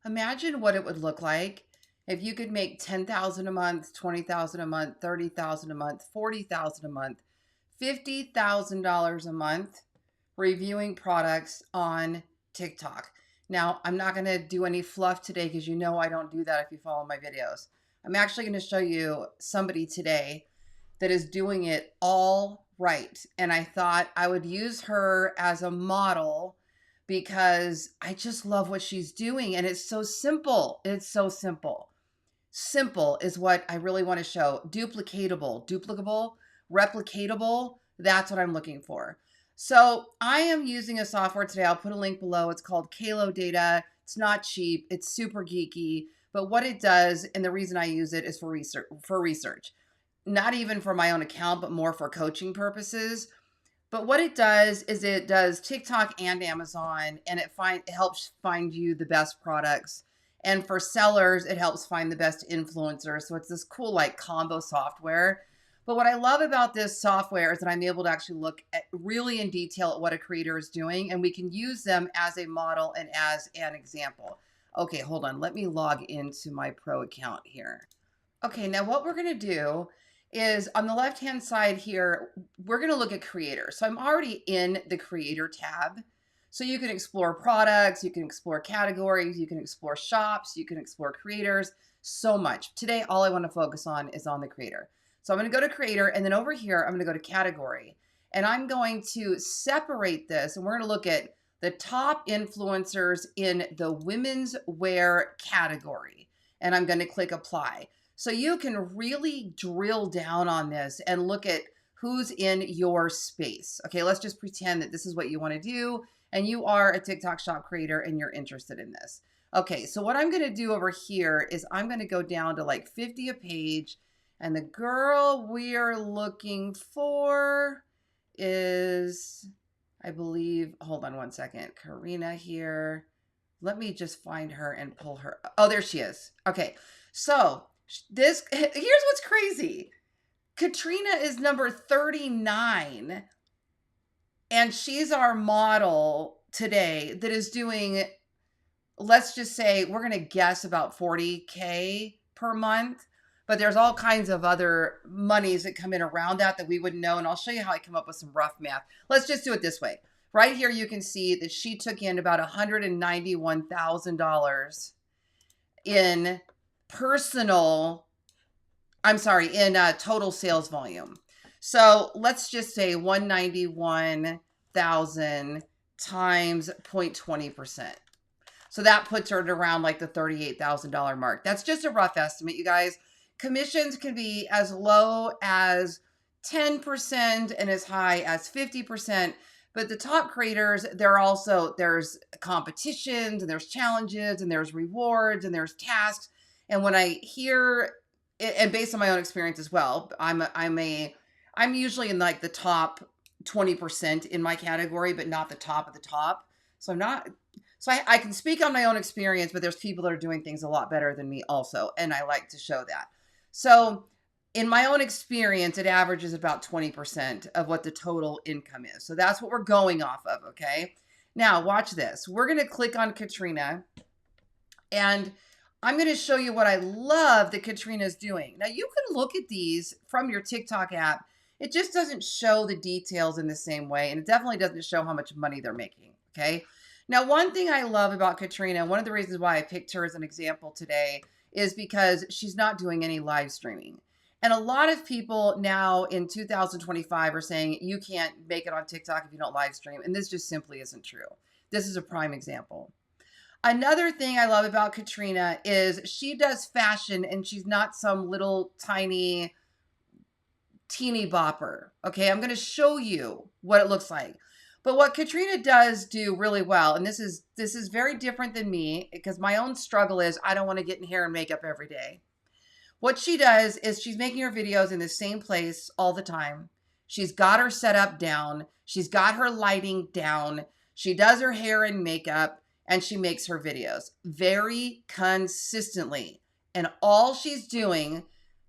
Imagine what it would look like if you could make 10,000 a month, 20,000 a month, 30,000 a month, 40,000 a month, $50,000 a month reviewing products on TikTok. Now, I'm not going to do any fluff today because you know I don't do that if you follow my videos. I'm actually going to show you somebody today that is doing it all right. And I thought I would use her as a model because I just love what she's doing. And it's so simple. It's so simple. Simple is what I really want to show. Duplicable, replicatable. That's what I'm looking for. So I am using a software today. I'll put a link below. It's called Kalo Data. It's not cheap. It's super geeky. But what it does, and the reason I use it is for research. Not even for my own account, but more for coaching purposes. But what it does is it does TikTok and Amazon, and it helps find you the best products. And for sellers, it helps find the best influencers. So it's this cool like combo software. But what I love about this software is that I'm able to actually look at really in detail at what a creator is doing, and we can use them as a model and as an example. Okay, hold on. Let me log into my pro account here. Okay, now what we're going to do is on the left-hand side here, we're going to look at creators. So I'm already in the creator tab. So you can explore products, you can explore categories, you can explore shops, you can explore creators, so much. Today, all I want to focus on is on the creator. So I'm going to go to creator, and then over here, I'm going to go to category. And I'm going to separate this, and we're going to look at the top influencers in the women's wear category. And I'm going to click apply. So you can really drill down on this and look at who's in your space. Okay, let's just pretend that this is what you want to do and you are a TikTok shop creator and you're interested in this. Okay, so what I'm going to do over here is I'm going to go down to like 50 a page, and the girl we're looking for is, I believe, hold on one second, Karina here. Let me just find her and pull her. Oh, there she is. Okay, so here's what's crazy. Katrina is number 39, and she's our model today that is doing, let's just say, we're going to guess about 40K per month, but there's all kinds of other monies that come in around that we wouldn't know, and I'll show you how I come up with some rough math. Let's just do it this way. Right here, you can see that she took in about $191,000 in total sales volume. So let's just say 191,000 times 0.20%. So that puts her at around like the $38,000 mark. That's just a rough estimate, you guys. Commissions can be as low as 10% and as high as 50%. But the top creators, there's competitions and there's challenges and there's rewards and there's tasks. And when I hear, and based on my own experience as well, I'm usually in like the top 20% in my category, but not the top of the top. So I can speak on my own experience, but there's people that are doing things a lot better than me also. And I like to show that. So in my own experience, it averages about 20% of what the total income is. So that's what we're going off of, okay? Now, watch this. We're going to click on Katrina, and I'm going to show you what I love that Katrina is doing. Now, you can look at these from your TikTok app. It just doesn't show the details in the same way, and it definitely doesn't show how much money they're making, okay? Now, one thing I love about Katrina, one of the reasons why I picked her as an example today, is because she's not doing any live streaming. And a lot of people now in 2025 are saying you can't make it on TikTok if you don't live stream. And this just simply isn't true. This is a prime example. Another thing I love about Katrina is she does fashion, and she's not some little tiny teeny bopper. Okay, I'm going to show you what it looks like. But what Katrina does do really well, and this is very different than me, because my own struggle is I don't want to get in hair and makeup every day. What she does is she's making her videos in the same place all the time. She's got her setup down. She's got her lighting down. She does her hair and makeup, and she makes her videos very consistently. And all she's doing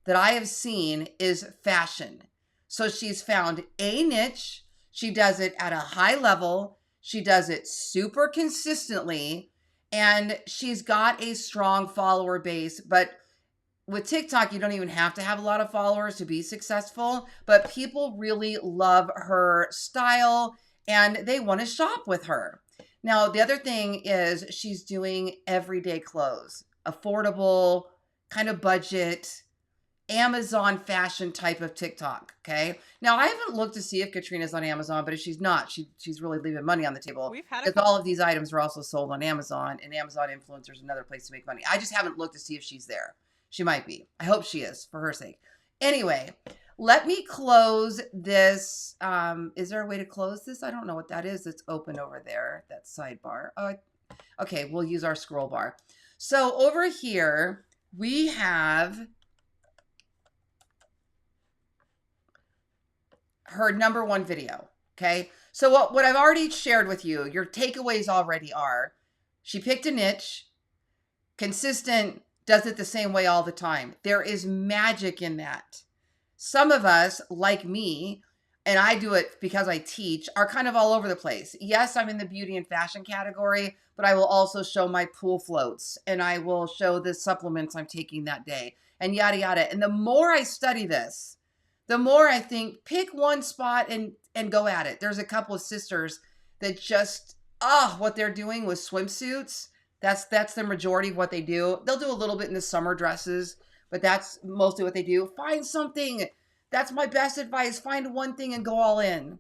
that I have seen is fashion. So she's found a niche. She does it at a high level. She does it super consistently. And she's got a strong follower base, but with TikTok, you don't even have to have a lot of followers to be successful, but people really love her style and they want to shop with her. Now, the other thing is she's doing everyday clothes, affordable, kind of budget, Amazon fashion type of TikTok. Okay. Now I haven't looked to see if Katrina's on Amazon, but if she's not, she's really leaving money on the table. We've had because all of these items are also sold on Amazon, and Amazon influencers another place to make money. I just haven't looked to see if she's there. She might be. I hope she is for her sake. Anyway, let me close this. Is there a way to close this? I don't know what that is. It's open over there. That sidebar. Okay. We'll use our scroll bar. So over here we have her number one video. Okay. So what I've already shared with you, your takeaways already are, she picked a niche, consistent, does it the same way all the time. There is magic in that. Some of us, like me, and I do it because I teach, are kind of all over the place. Yes, I'm in the beauty and fashion category, but I will also show my pool floats and I will show the supplements I'm taking that day and yada, yada. And the more I study this, the more I think, pick one spot and go at it. There's a couple of sisters that just, what they're doing with swimsuits. That's the majority of what they do. They'll do a little bit in the summer dresses, but that's mostly what they do. Find something. That's my best advice. Find one thing and go all in.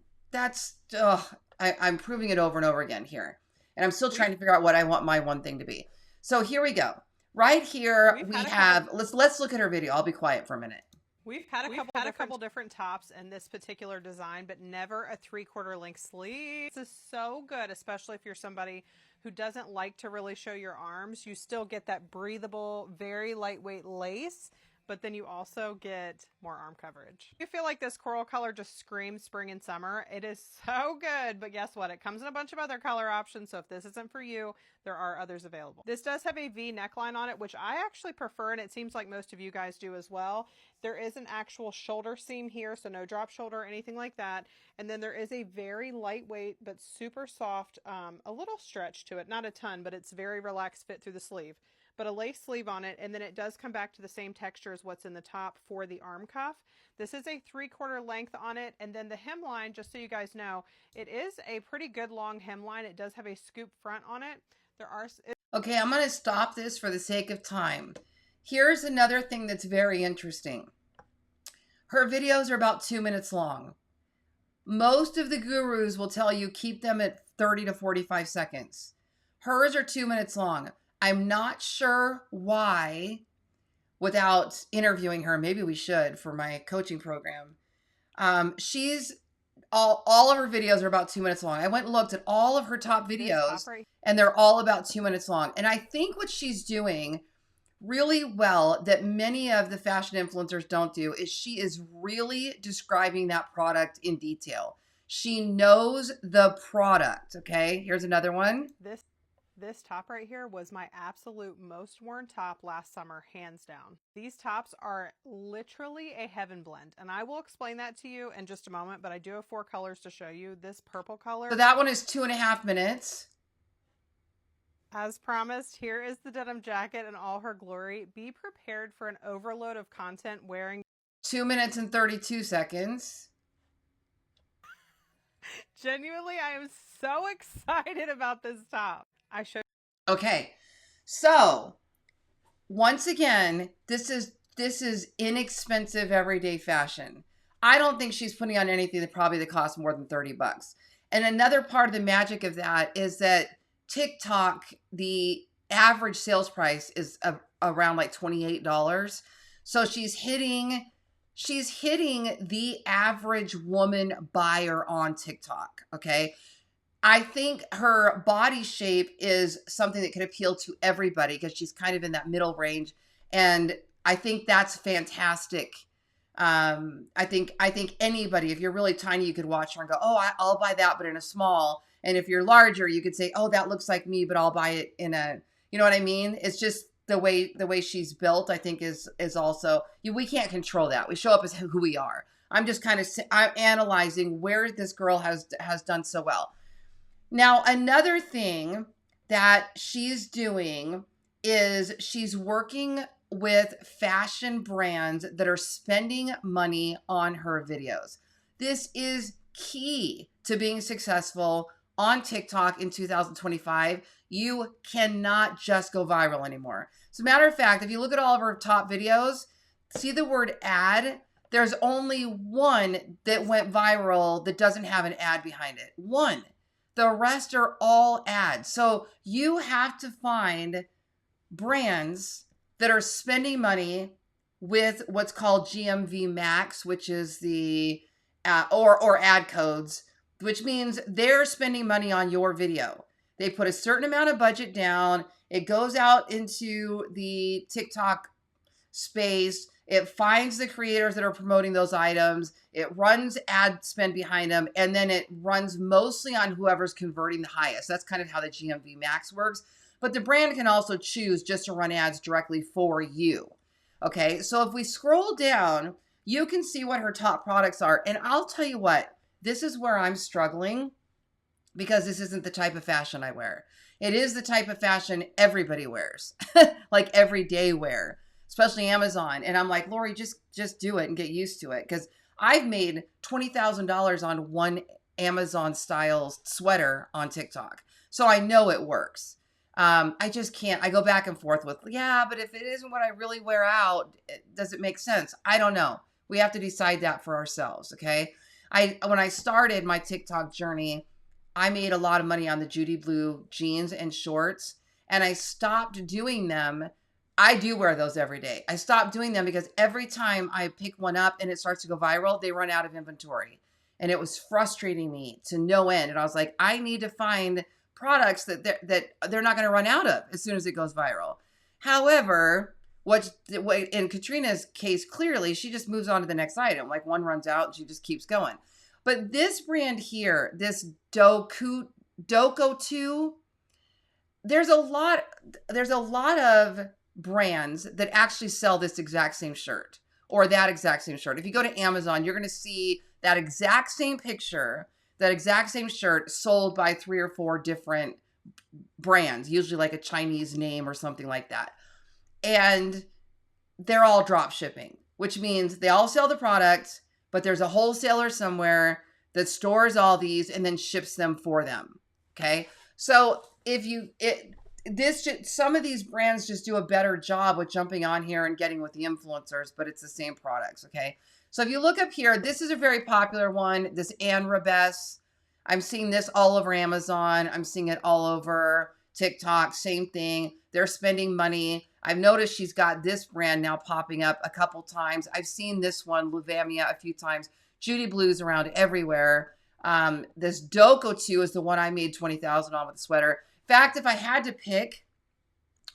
I'm proving it over and over again here. And I'm still trying to figure out what I want my one thing to be. So here we go. Right here we have, let's look at her video. I'll be quiet for a minute. We've had a couple different tops in this particular design, but never a 3/4 length sleeve. This is so good, especially if you're somebody who doesn't like to really show your arms. You still get that breathable, very lightweight lace, but then you also get more arm coverage. You feel like this coral color just screams spring and summer. It is so good, but guess what? It comes in a bunch of other color options, so if this isn't for you, there are others available. This does have a V neckline on it, which I actually prefer, and it seems like most of you guys do as well. There is an actual shoulder seam here, so no drop shoulder or anything like that. And then there is a very lightweight but super soft, a little stretch to it. Not a ton, but it's very relaxed fit through the sleeve. But a lace sleeve on it, and then it does come back to the same texture as what's in the top for the arm cuff. This is a 3/4 length on it, and then the hemline, just so you guys know, it is a pretty good long hemline. It does have a scoop front on it. Okay, I'm going to stop this for the sake of time. Here's another thing that's very interesting. Her videos are about 2 minutes long. Most of the gurus will tell you keep them at 30 to 45 seconds. Hers are 2 minutes long. I'm not sure why, without interviewing her. Maybe we should for my coaching program. She's all of her videos are about 2 minutes long. I went and looked at all of her top videos, and they're all about 2 minutes long. And I think what she's doing really well that many of the fashion influencers don't do is she is really describing that product in detail. She knows the product. Okay, here's another one. This top right here was my absolute most worn top last summer, hands down. These tops are literally a heaven blend, and I will explain that to you in just a moment, but I do have 4 colors to show you. This purple color. So that one is 2.5 minutes. As promised, here is the denim jacket in all her glory. Be prepared for an overload of content wearing 2 minutes and 32 seconds. Genuinely, I am so excited about this top. Okay, so once again, this is inexpensive everyday fashion. I don't think she's putting on anything that costs more than $30. And another part of the magic of that is that TikTok, the average sales price is around like $28. So she's hitting the average woman buyer on TikTok. Okay. I think her body shape is something that could appeal to everybody because she's kind of in that middle range. And I think that's fantastic. I think anybody, if you're really tiny, you could watch her and go, oh, I'll buy that, but in a small. And if you're larger, you could say, oh, that looks like me, but I'll buy it in a, you know what I mean? It's just the way she's built, I think is also, we can't control that. We show up as who we are. I'm just I'm analyzing where this girl has done so well. Now, another thing that she's doing is she's working with fashion brands that are spending money on her videos. This is key to being successful on TikTok in 2025. You cannot just go viral anymore. As a matter of fact, if you look at all of her top videos, see the word ad, there's only one that went viral that doesn't have an ad behind it. One. The rest are all ads. So you have to find brands that are spending money with what's called GMV max, which is the or ad codes, which means they're spending money on your video. They put a certain amount of budget down. It goes out into the TikTok space. It finds the creators that are promoting those items. It runs ad spend behind them, and then it runs mostly on whoever's converting the highest. That's kind of how the GMV max works. But the brand can also choose just to run ads directly for you. Okay, so if we scroll down, you can see what her top products are. And I'll tell you what, this is where I'm struggling because this isn't the type of fashion I wear. It is the type of fashion everybody wears, like everyday wear, especially Amazon. And I'm like, Lori, just do it and get used to it. Because I've made $20,000 on one Amazon style sweater on TikTok. So I know it works. I just can't. I go back and forth with, yeah, but if it isn't what I really wear out, does it make sense? I don't know. We have to decide that for ourselves. Okay. When I started my TikTok journey, I made a lot of money on the Judy Blue jeans and shorts, and I stopped doing them. I do wear those every day. I stopped doing them because every time I pick one up and it starts to go viral, they run out of inventory. And it was frustrating me to no end. And I was like, I need to find products that they're not going to run out of as soon as it goes viral. However, what in Katrina's case, clearly, she just moves on to the next item. Like one runs out and she just keeps going. But this brand here, this Doko 2, there's a lot of brands that actually sell this exact same shirt or that exact same shirt. If you go to Amazon, you're going to see that exact same picture, that exact same shirt sold by 3 or 4 different brands, usually like a Chinese name or something like that. And they're all drop shipping, which means they all sell the product, but there's a wholesaler somewhere that stores all these and then ships them for them. Okay. So some of these brands just do a better job with jumping on here and getting with the influencers, but it's the same products. Okay. So if you look up here, this is a very popular one, this Anne Rabess. I'm seeing this all over Amazon. I'm seeing it all over TikTok. Same thing. They're spending money. I've noticed she's got this brand now popping up a couple times. I've seen this one, Luvamia, a few times. Judy Blue's around everywhere. This Doko 2 is the one I made $20,000 on with the sweater. In fact, if I had to pick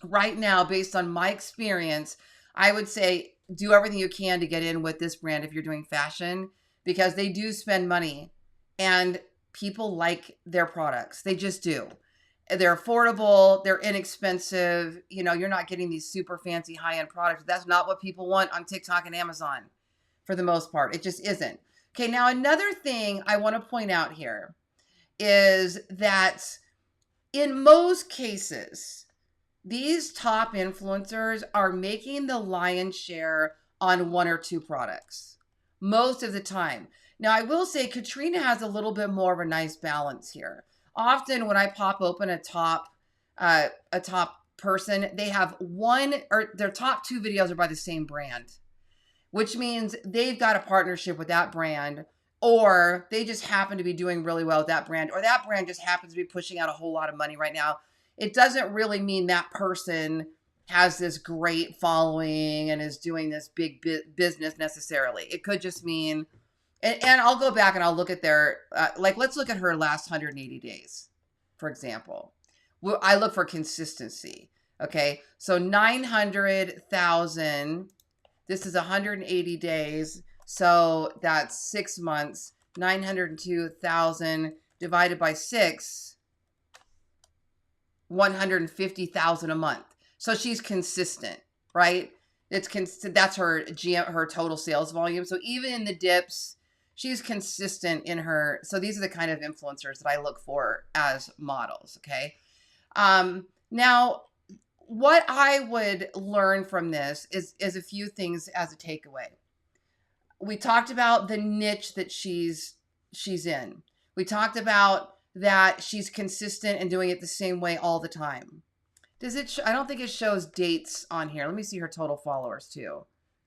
right now, based on my experience, I would say do everything you can to get in with this brand if you're doing fashion, because they do spend money and people like their products. They just do. They're affordable. They're inexpensive. You know, you're not getting these super fancy high-end products. That's not what people want on TikTok and Amazon for the most part. It just isn't. Okay, now another thing I want to point out here is that in most cases, these top influencers are making the lion's share on 1 or 2 products most of the time. Now, I will say Katrina has a little bit more of a nice balance here. Often when I pop open a top person, they have one or their top 2 videos are by the same brand, which means they've got a partnership with that brand, or they just happen to be doing really well with that brand, or that brand just happens to be pushing out a whole lot of money right now. It doesn't really mean that person has this great following and is doing this big business necessarily. It could just mean, and I'll go back and I'll look at their, let's look at her last 180 days, for example. I look for consistency. Okay. So 900,000, this is 180 days. So that's 6 months, 902,000 divided by 6, 150,000 a month. So she's consistent, right? That's her total sales volume. So even in the dips, she's consistent in her. So these are the kind of influencers that I look for as models. Okay. Now, what I would learn from this is a few things as a takeaway. We talked about the niche that she's in. We talked about that she's consistent and doing it the same way all the time. Does it? I don't think it shows dates on here. Let me see her total followers too.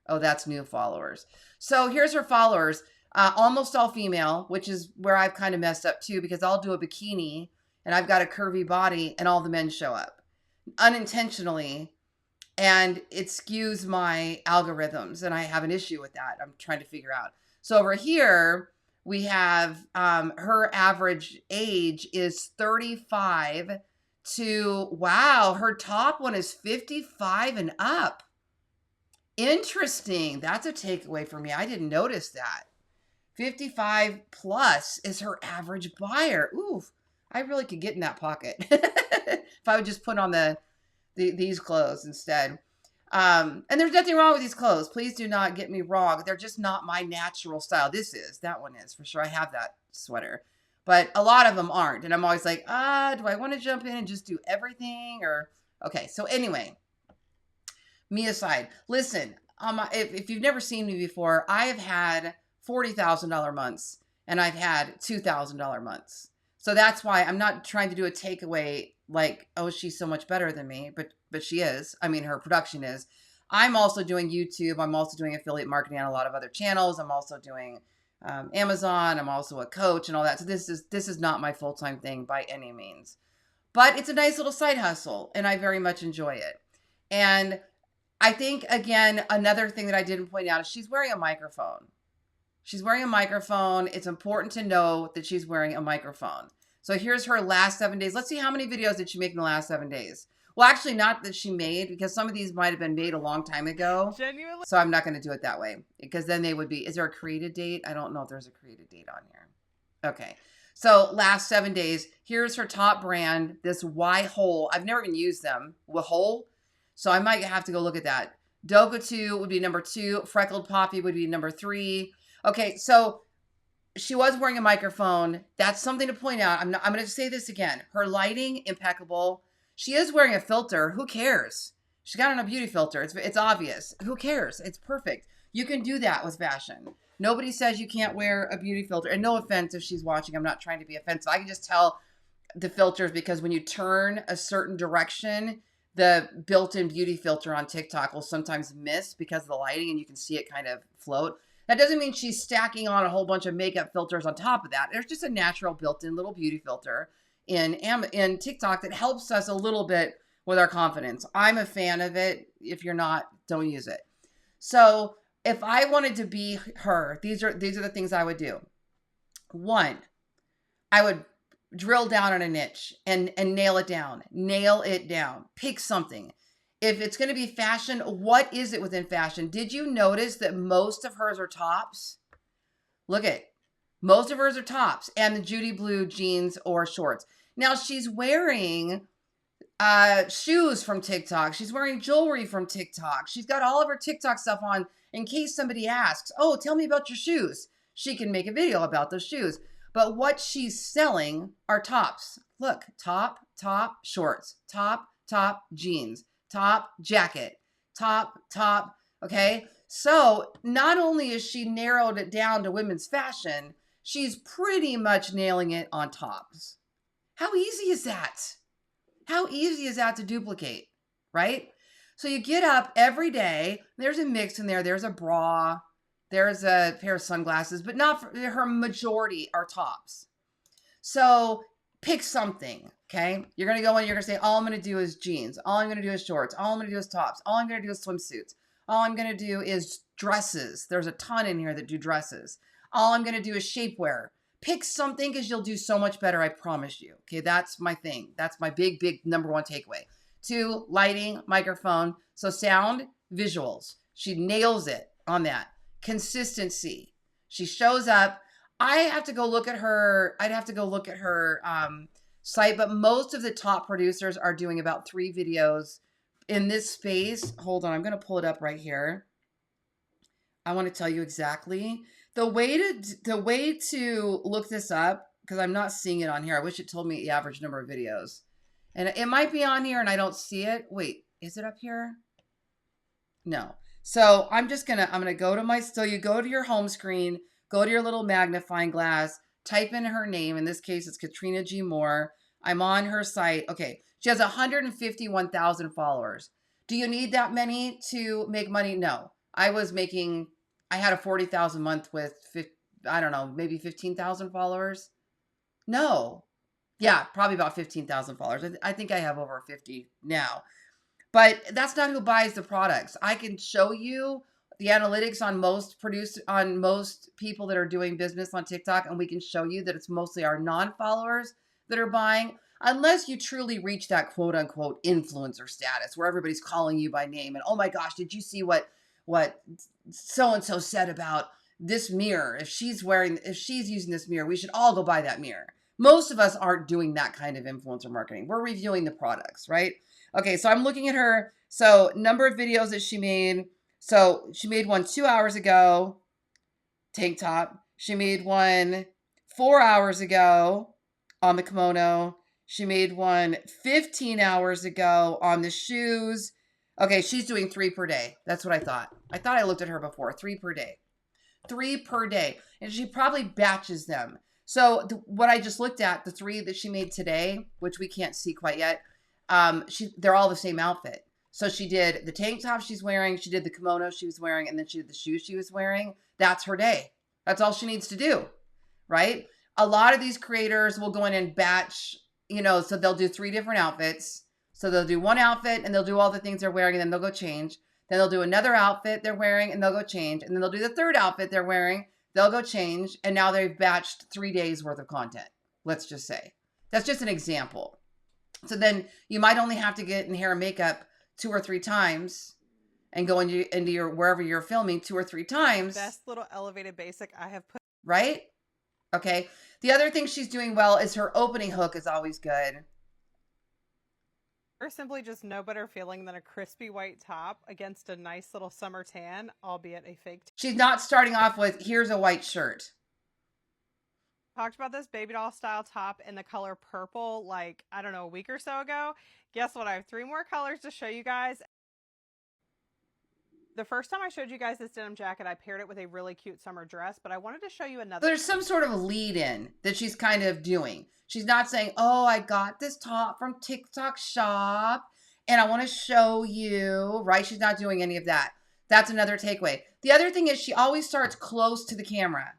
Oh, that's new followers. So here's her followers. Almost all female, which is where I've kind of messed up too, because I'll do a bikini and I've got a curvy body and all the men show up unintentionally, and it skews my algorithms, and I have an issue with that. I'm trying to figure out. So over here, we have her average age is 35 to, wow, her top one is 55 and up. Interesting. That's a takeaway for me. I didn't notice that. 55 plus is her average buyer. Ooh, I really could get in that pocket if I would just put on these clothes instead. And there's nothing wrong with these clothes. Please do not get me wrong. They're just not my natural style. That one is for sure. I have that sweater, but a lot of them aren't. And I'm always like, do I want to jump in and just do everything okay. So anyway, me aside, listen, if you've never seen me before, I have had $40,000 months and I've had $2,000 months. So that's why I'm not trying to do a takeaway like, oh, she's so much better than me, but she is. I mean, her production is. I'm also doing YouTube. I'm also doing affiliate marketing on a lot of other channels. I'm also doing Amazon. I'm also a coach and all that. So this is not my full-time thing by any means, but it's a nice little side hustle and I very much enjoy it. And I think, again, another thing that I didn't point out is she's wearing a microphone. She's wearing a microphone. It's important to know that she's wearing a microphone. So here's her last 7 days. Let's see how many videos did she make in the last 7 days. Well, actually, not that she made, because some of these might have been made a long time ago. Genuinely. So I'm not going to do it that way, because then they would be, is there a created date? I don't know if there's a created date on here. Okay. So last 7 days, here's her top brand, this Y Hole. I've never even used them. Whole. So I might have to go look at that. Doga2 would be number 2. Freckled Poppy would be number 3. Okay, so she was wearing a microphone. That's something to point out. I'm going to say this again. Her lighting, impeccable. She is wearing a filter. Who cares? She got on a beauty filter. It's obvious. Who cares? It's perfect. You can do that with fashion. Nobody says you can't wear a beauty filter. And no offense if she's watching. I'm not trying to be offensive. I can just tell the filters, because when you turn a certain direction, the built-in beauty filter on TikTok will sometimes miss because of the lighting, and you can see it kind of float. That doesn't mean she's stacking on a whole bunch of makeup filters on top of that. There's just a natural built-in little beauty filter in TikTok that helps us a little bit with our confidence. I'm a fan of it. If you're not, don't use it. So if I wanted to be her, these are the things I would do. 1, I would drill down on a niche and nail it down. Nail it down. Pick something. If it's going to be fashion, what is it within fashion? Did you notice that most of hers are tops? Look at most of hers are tops and the Judy Blue jeans or shorts. Now she's wearing shoes from TikTok. She's wearing jewelry from TikTok. She's got all of her TikTok stuff on in case somebody asks, oh, tell me about your shoes. She can make a video about those shoes. But what she's selling are tops. Look, top, shorts, top, jeans, top, jacket, top. Okay. So not only is she narrowed it down to women's fashion, she's pretty much nailing it on tops. How easy is that? How easy is that to duplicate, right? So you get up every day, there's a mix in there, there's a bra, there's a pair of sunglasses, but not for her majority are tops. So pick something, okay? You're going to go in, you're going to say, all I'm going to do is jeans. All I'm going to do is shorts. All I'm going to do is tops. All I'm going to do is swimsuits. All I'm going to do is dresses. There's a ton in here that do dresses. All I'm going to do is shapewear. Pick something because you'll do so much better, I promise you. Okay, that's my thing. That's my big number 1 takeaway. 2, lighting, microphone. So sound, visuals. She nails it on that. Consistency. She shows up. I have to go look at her. I'd have to go look at her site, but most of the top producers are doing about 3 videos in this space. Hold on, I'm going to pull it up right here. I want to tell you exactly the way to look this up, because I'm not seeing it on here. I wish it told me the average number of videos. And it might be on here and I don't see it. Wait, is it up here? No. So I'm gonna go to so you go to your home screen, go to your little magnifying glass, type in her name. In this case, it's Katrina G. Moore. I'm on her site. Okay. She has 151,000 followers. Do you need that many to make money? No. I had a 40,000 month with, I don't know, maybe 15,000 followers. No. Yeah, probably about 15,000 followers. I think I have over 50 now. But that's not who buys the products. I can show you the analytics on most people that are doing business on TikTok, and we can show you that it's mostly our non-followers that are buying, unless you truly reach that quote unquote influencer status where everybody's calling you by name and, oh my gosh, did you see what so and so said about this mirror? If she's using this mirror, we should all go buy that mirror. Most of us aren't doing that kind of influencer marketing. We're reviewing the products, right? Okay, so I'm looking at her. So number of videos that she made. So she made one 2 hours ago, tank top. She made one 4 hours ago on the kimono. She made one 15 hours ago on the shoes. Okay, she's doing 3 per day. That's what I thought. I thought I looked at her before. 3 per day. 3 per day. And she probably batches them. So what I just looked at, the 3 that she made today, which we can't see quite yet, they're all the same outfit. So she did the tank top she's wearing, she did the kimono she was wearing, and then she did the shoes she was wearing. That's her day. That's all she needs to do, right? A lot of these creators will go in and batch, so they'll do 3 different outfits. So they'll do one outfit and they'll do all the things they're wearing and then they'll go change. Then they'll do another outfit they're wearing and they'll go change. And then they'll do the 3rd outfit they're wearing, they'll go change. And now they've batched 3 days worth of content. Let's just say. That's just an example. So then you might only have to get in hair and makeup 2 or 3 times and go into your wherever you're filming 2 or 3 times. Best little elevated basic I have put. Right? Okay. The other thing she's doing well is her opening hook is always good. Or simply just no better feeling than a crispy white top against a nice little summer tan, albeit a fake. She's not starting off with, here's a white shirt. Talked about this baby doll style top in the color purple, like, I don't know, a week or so ago. Guess what? I have 3 more colors to show you guys. The first time I showed you guys this denim jacket, I paired it with a really cute summer dress, but I wanted to show you another. There's some sort of lead in that she's kind of doing. She's not saying, oh, I got this top from TikTok shop and I want to show you, right? She's not doing any of that. That's another takeaway. The other thing is she always starts close to the camera.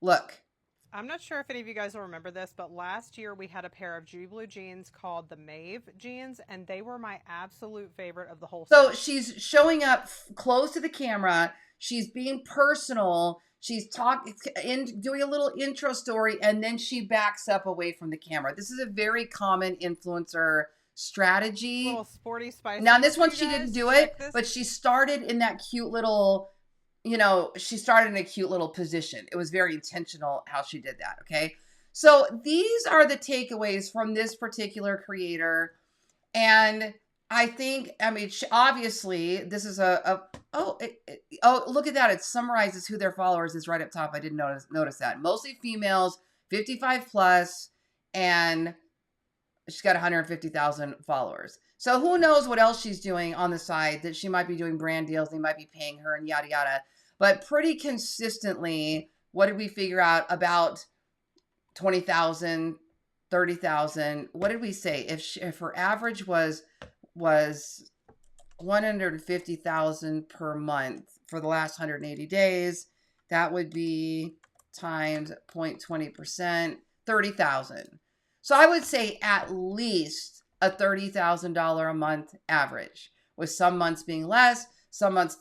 Look. I'm not sure if any of you guys will remember this, but last year we had a pair of G Blue jeans called the Maeve jeans, and they were my absolute favorite of the whole. So she's showing up close to the camera. She's being personal. She's doing a little intro story, and then she backs up away from the camera. This is a very common influencer strategy. Little sporty spicy. Now, this one she didn't do it, but she started in that cute little. She started in a cute little position. It was very intentional how she did that, okay? So these are the takeaways from this particular creator. And I think, obviously, this is look at that. It summarizes who their followers is right up top. I didn't notice that. Mostly females, 55 plus, and she's got 150,000 followers. So who knows what else she's doing on the side, that she might be doing brand deals. They might be paying her and yada, yada. But pretty consistently, what did we figure out? About 20,000, 30,000. What did we say? If her average was 150,000 per month for the last 180 days, that would be times 0.20%, 30,000. So I would say at least a $30,000 a month average, with some months being less, some months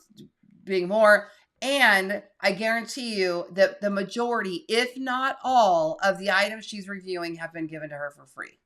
being more. And I guarantee you that the majority, if not all, of the items she's reviewing have been given to her for free.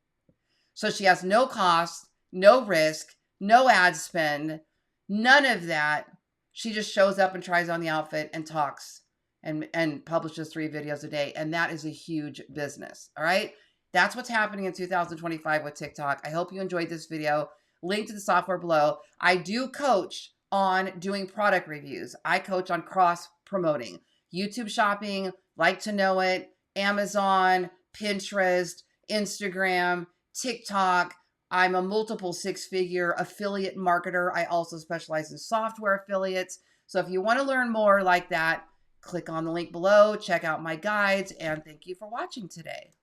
So she has no cost, no risk, no ad spend, none of that. She just shows up and tries on the outfit and talks and publishes 3 videos a day. And that is a huge business. All right. That's what's happening in 2025 with TikTok. I hope you enjoyed this video. Link to the software below. I do coach on doing product reviews. I coach on cross promoting YouTube shopping, like to know it, Amazon, Pinterest, Instagram, TikTok. I'm a multiple six-figure affiliate marketer. I also specialize in software affiliates. So if you want to learn more like that, click on the link below, check out my guides, and thank you for watching today.